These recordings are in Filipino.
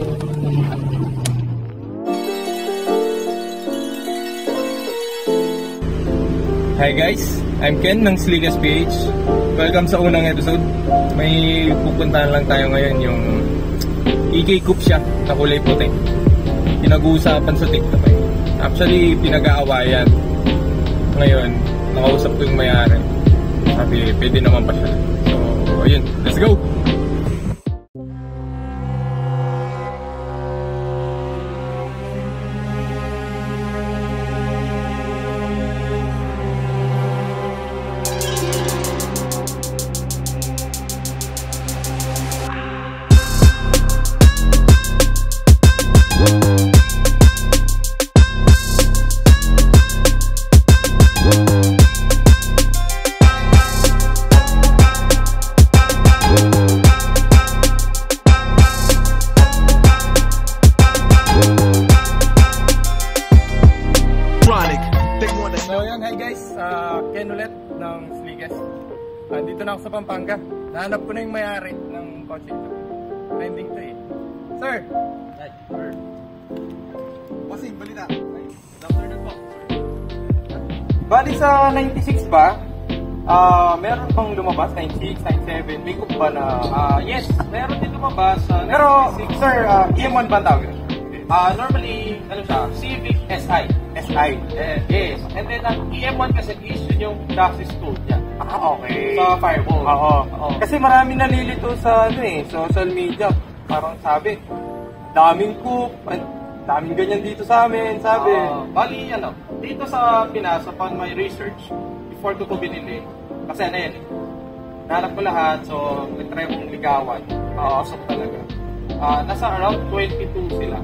Hi guys, I'm Ken ng Sligas PH. Welcome sa unang episode. May pupuntahan lang tayo ngayon, yung EK Coupe siya na kulay puti. Pinag-uusapan sa TikTok eh. Actually, pinag-aawayan. Ngayon, nakausap ko yung may-ari. Sabi, pwede naman pa siya. So, ayun, let's go! Ken ulit ng Sligas. Dito na ako sa Pampanga. Nahanap ko na yung may-ari ng kotse ito. Trending to eh. Sir! Hi. Sir. Bossing, balita. Afternoon po. Bali sa 96 ba? Meron bang lumabas? 96, 97? May coupe ba na? Yes, meron din lumabas. Pero, sir, EM1 ba tawag? Normally, ano siya? Civic SI. SI. Yes. And then, ang EM1 kasi is yun yung chassis tool niya. Okay. Sa Fireball. Oo. Kasi marami nalilito sa, social media. Parang sabi, daming coupe, daming ganyan dito sa amin, sabi. Bali, dito sa Pinas, upon my research, before ko binili, kasi nahanap ko lahat, so nag-try kong ligawan. Awesome talaga. Nasa around 22 sila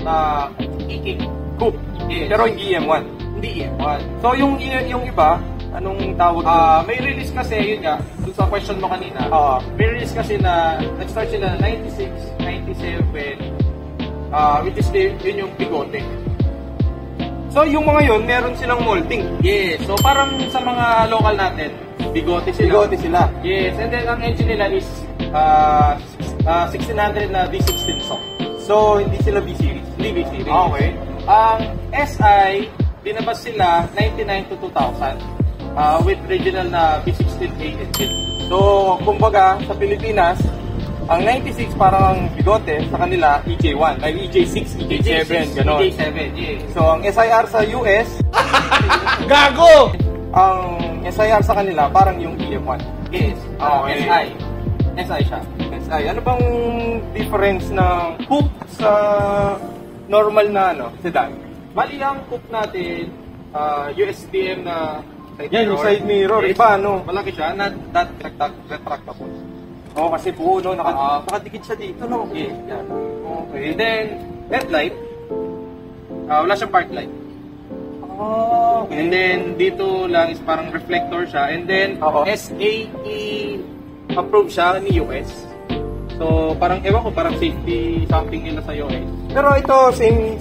na EK Coupe. Yes. Pero hindi EM1. Hindi EM1. So yung iba, anong tawag? May release kasi, yun nga, dun sa question mo kanina, may release kasi na nag-start sila 96, 97, which is yun yung bigote. So yung mga yun, meron silang molding. Yes. So parang sa mga local natin, bigote sila. Bigote sila. Yes. And then ang engine nila is 1600 na V16 SOC. So hindi sila B-Series. Hindi B-Series. Okay. Ang SI, dinabas sila 99 to 2000 with original na V16A engine. So, kumbaga, sa Pilipinas, ang 96 parang bigote, sa kanila EJ1, ay EJ6, EJ7, gano'n. EJ7, yeah. So, ang SIR sa US, gago! Ang SIR sa kanila, parang yung EM1. Yes, SI. SI siya. SI. Ano bang difference ng coupe sa normal na sedan? Bali ang coupe natin, USDM na side mirror. Yan, yung side mirror. Iba, malaki siya, not that retractable. Kasi buo, nakadikit siya dito, Yes, yan. Okay. And then, headlight, wala siyang park light. Okay. And then, dito lang is parang reflector siya. And then, SAE approved siya ni US. So, parang, ewan ko, parang safety something nila sa US. Pero ito, same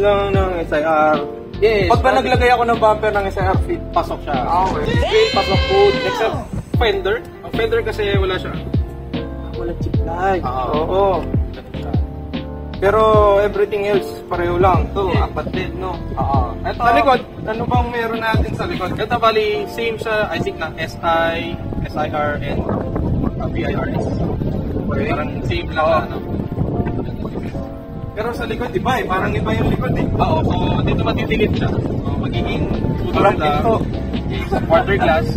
lang ng SIR. Yes. Pag ba naglagay ako ng bumper ng SIR fit, pasok siya. Okay. Pasok po. Except fender. Ang fender kasi wala siya. Wala chip light. Oo. Pero everything else, pareho lang. Ito, apated, Ito, sa likod, ano bang meron natin sa likod? Ito, bali, same siya, I think, na SI, SIR, and VIRS. Okay. Parang same lang, Pero sa likod, iba parang iba yung likod Oo, so dito matitilit siya. So, magiging putol na. Sa quarter glass.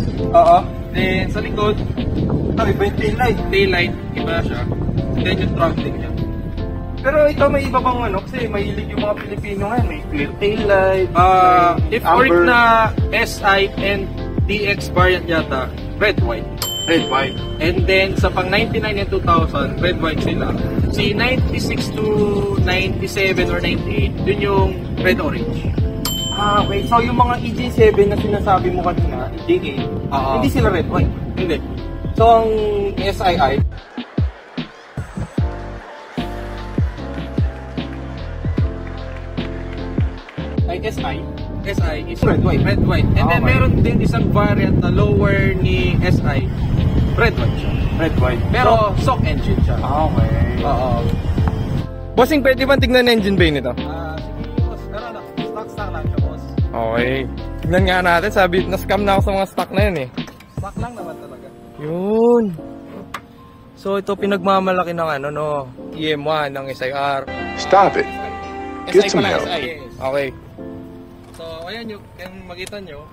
Then sa likod, iba yung taillight, iba siya. Then yung trunk din niya. Pero ito may iba bang kasi mahilig yung mga Pilipino ngayon, may clear taillight. If work na SI and DX variant yata, red, white. And then sa pang 99 and 2000, red, white sila. Si 96 to 97 or 98, yun yung red, orange. Okay. So yung mga EJ7 na sinasabi mo kanina, EJ8, hindi sila red, white? Hindi. So ang SII, SI is red, white. And then meron din isang variant na lower ni SI, red, white siya. Pero stock engine siya. Okay. Bossing, pwede ba tignan na engine bay nito? Sige boss, pero ano, stock lang siya boss. Okay. Tignan nga natin, sabi, na-scam na ako sa mga stock na yun eh. Stock lang naman talaga. Yun. So ito pinagmamalaki ng ano no, EM1 ng SIR. Stop it. Get some help. SI. Okay. So ayan yung makita nyo.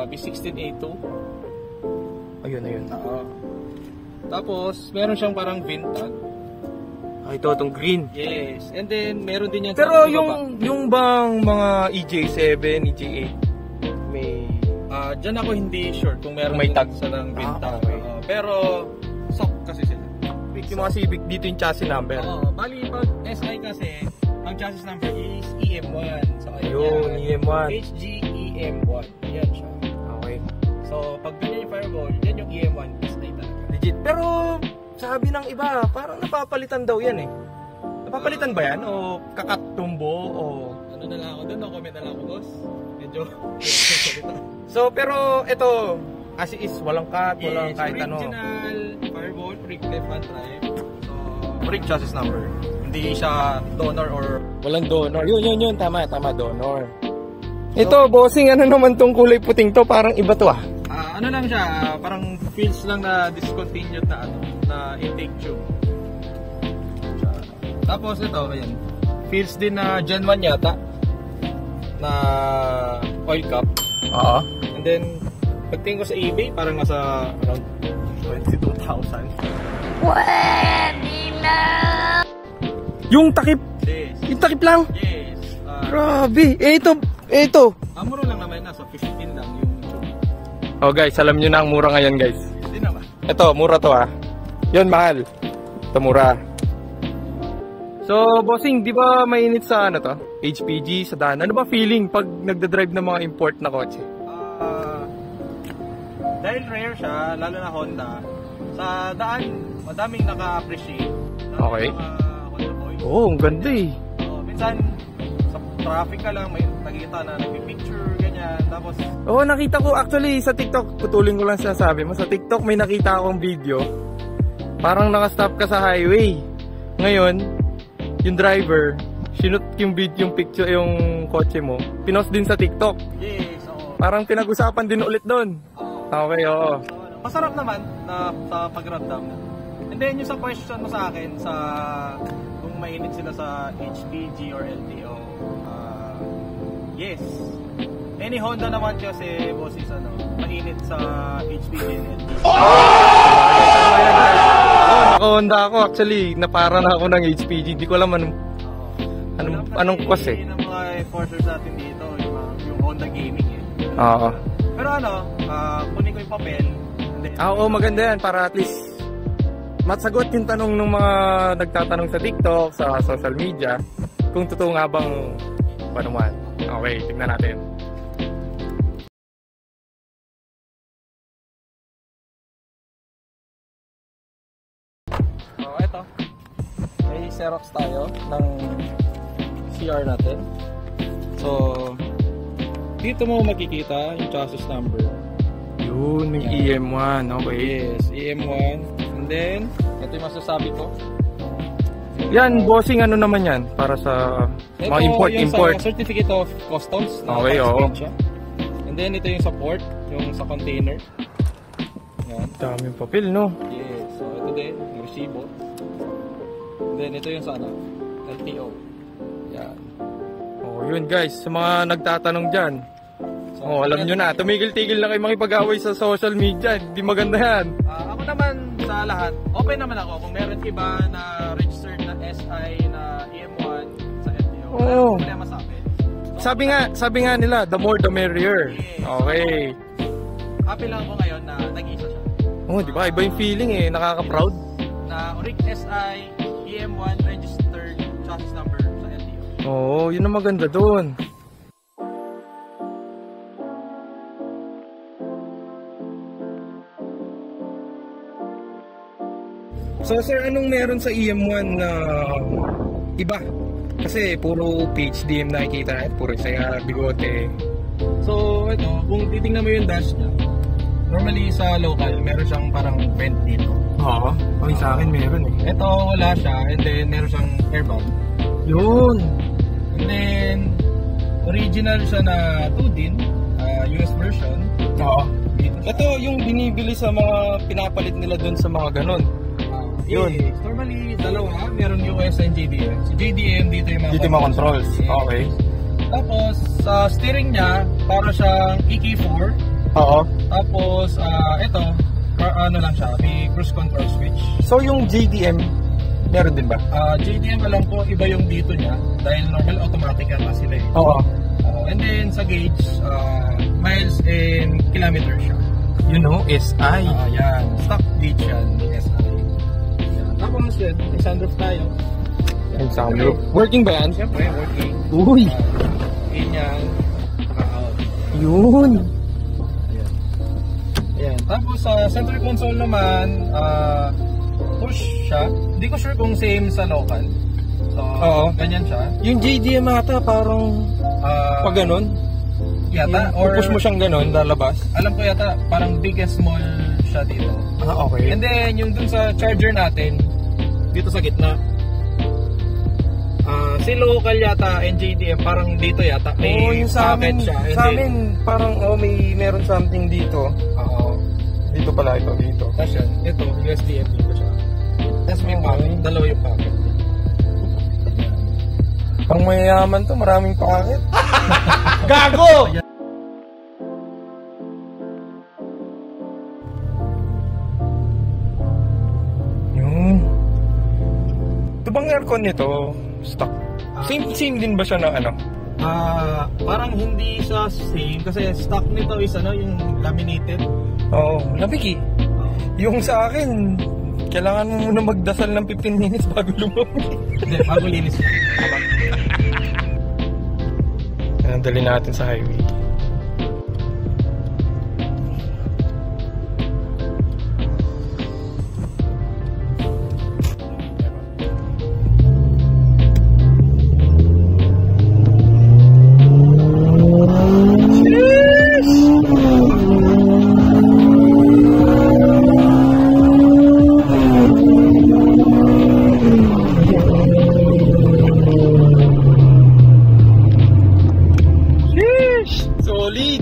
B16A2. Ayun. Tapos meron siyang parang vintage. Ito itong green. Yes. And then meron din yan. Pero yung bang mga EJ7, EJ8 may diyan ako hindi sure kung meron may tag sa ng vintage. Okay. Pero stock kasi sila. Yung mga Civic dito yung chassis number. Bali pag SI kasi ang chassis number is EM1. So ayun, EM1. HG EM1. Yan siya. Okay. So pag ganyan yung Fireball, yan yung EM1 SI talaga. Legit. Pero sabi ng iba, parang napapalitan daw yan eh. Napapalitan ba yan? O kakatumbo? O ano na lang ako doon? No comment na lang ako, boss. Medyo so pero ito as is, walang cut, walang kahit ano. Original Fireball, brick left hand drive. So brick chassis number. Hindi siya donor or walang donor. Yun. Tama, donor. Ito, bossing, ano naman tong kulay puting to? Parang iba to ah. Ano lang siya, parang feels lang na discontinued na intake tube. Tapos ito, ayan. Feels din na Gen 1 yata na oil cap. Oo. And then pagtingin ko sa eBay, parang nasa around 22,000. Pwede na! Yung takip. Yes. Yung takip lang. Yes. Grabe. Ito. Mura lang naman, nasa 15 lang yung tube. Oh guys, alam nyo na ang mura ngayon guys. Hindi naman. Ito, mura to ah. Yun, mahal. Ito, mura. So, bossing, di ba mainit sa ano to? HPG, sa daan. Ano ba feeling pag nagdadrive ng mga import na kotse? Dahil rare siya, lalo na Honda, sa daan, madaming naka-appreciate. Okay. Honda Boy. Oh, ang ganda eh. Minsan, sa traffic ka lang, may nakikita na nagpipicture, ganyan. Tapos, Oo, nakita ko actually sa TikTok, putulin ko lang sinasabi mo. Sa TikTok may nakita akong video. Parang nakastop ka sa highway. Ngayon, yung driver, sinut yung video, yung picture, yung kotse mo. Pinost din sa TikTok. yes, oo. Parang pinag-usapan din ulit doon. Okay, oo. So, masarap naman na sa pag-ramdam. And then yung sa question mo sa akin sa kung mainit sila sa HPG or LTO, yes. Any Honda naman kasi boss is mainit sa HPG and LTO. Naka-Honda ako actually, napara na ako ng HPG. Hindi ko alam anong kasi. Ng mga enforcers natin dito, yung Honda Gaming eh. Oo. Pero kunin ko yung papel. Oo, maganda yan para at least masagot yung tanong ng mga nagtatanong sa TikTok, sa social media, kung totoo nga bang panuman. Okay, tignan natin. So, eto. May Xerox tayo ng CR natin. So, dito mo makikita yung chassis number. Yun, may EM1. Okay. Yes, EM1. And then, ito yung masasabi ko. Yan, bossing, ano naman yan? Para sa mga import. Sa Certificate of Customs. Okay, oo. And then, ito yung support, yung sa container. Yan. Daming papel, no? Yes. So, ito din, yung resibo. And then, ito yung sa LTO. Yan. Oh, yun guys, sa mga nagtatanong dyan. Oh, alam nyo na, tumigil-tigil na kayo makipag-away sa social media. Hindi maganda yan. Ako naman sa lahat, open naman ako. Kung meron iba na registered na SI na EM1 sa LTO, Oo. wala problema sa akin. So, Sabi nga nila, the more the merrier. Yes. Okay. Happy lang ako ngayon na nag-isa siya. Oh, di ba? Iba yung feeling eh, nakaka-proud. Na Oric SI EM1 registered chassis number sa LTO. Oo, yun ang maganda doon. So sir, anong meron sa EM1 na iba? Kasi puro PHD yung nakikita natin, puro saya, bigote. So ito, kung titingnan mo yung dash niya, normally sa local, meron siyang parang vent dito. Oo. Okay, sa akin meron eh. Ito wala siya, and then meron siyang airbag. Yun. And then, original siya na 2 din, US version. Oo. Ito yung binibili sa mga pinapalit nila dun sa mga ganun. Yun. Normally, dalawa, meron US and JDM. Si JDM dito yung mga Dito yung mga controls. Okay. Tapos, sa steering niya, para siyang EK4. Oo. Tapos, ito, ano lang siya, may cruise control switch. So yung JDM, meron din ba? JDM alam ko, iba yung dito niya. Dahil normal automatic yan sila eh. Oo. And then, sa gauge, miles and kilometers siya. You know, SI. Yan, stock gauge yan, SI. Yan. Tapos, yun, sunroof tayo. Yung sunroof. Working ba yan? Siyempre, working. Uy! Ganyan, out. Yun! Ayan. Tapos sa center console naman, push siya. Hindi ko sure kung same sa local. So, Oo. ganyan siya. Yung JDM ata parang pag ganun. Yata, Or push mo siyang ganun, lalabas. alam ko yata, parang big and small siya dito. Okay. And then, yung dun sa charger natin, dito sa gitna. Si local yata and JDM, parang dito yata. May yung sa socket amin, siya. And sa then, amin parang meron something dito. Dito pala ito, dito. Tapos yan, ito, USDM dito siya. Tapos may pocket, dalawa yung pocket. Pang mayayaman to, maraming pocket. Gago! Yun. Ito bang aircon nito? Stock. Same din ba siya na ano? Parang hindi siya same kasi stock nito is yung laminated. Oo, labig eh. Yung sa akin, kailangan mo muna magdasal ng 15 minutes bago lumamig. Hindi, bago linis. Dali natin sa highway. Solid!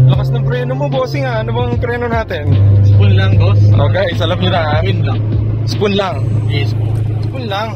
Lakas ng preno mo, bossing ha. Ano bang preno natin? Spoon lang, boss. Okay, salap nyo na ha. Spoon lang. Spoon lang. Yes, spoon. Spoon lang.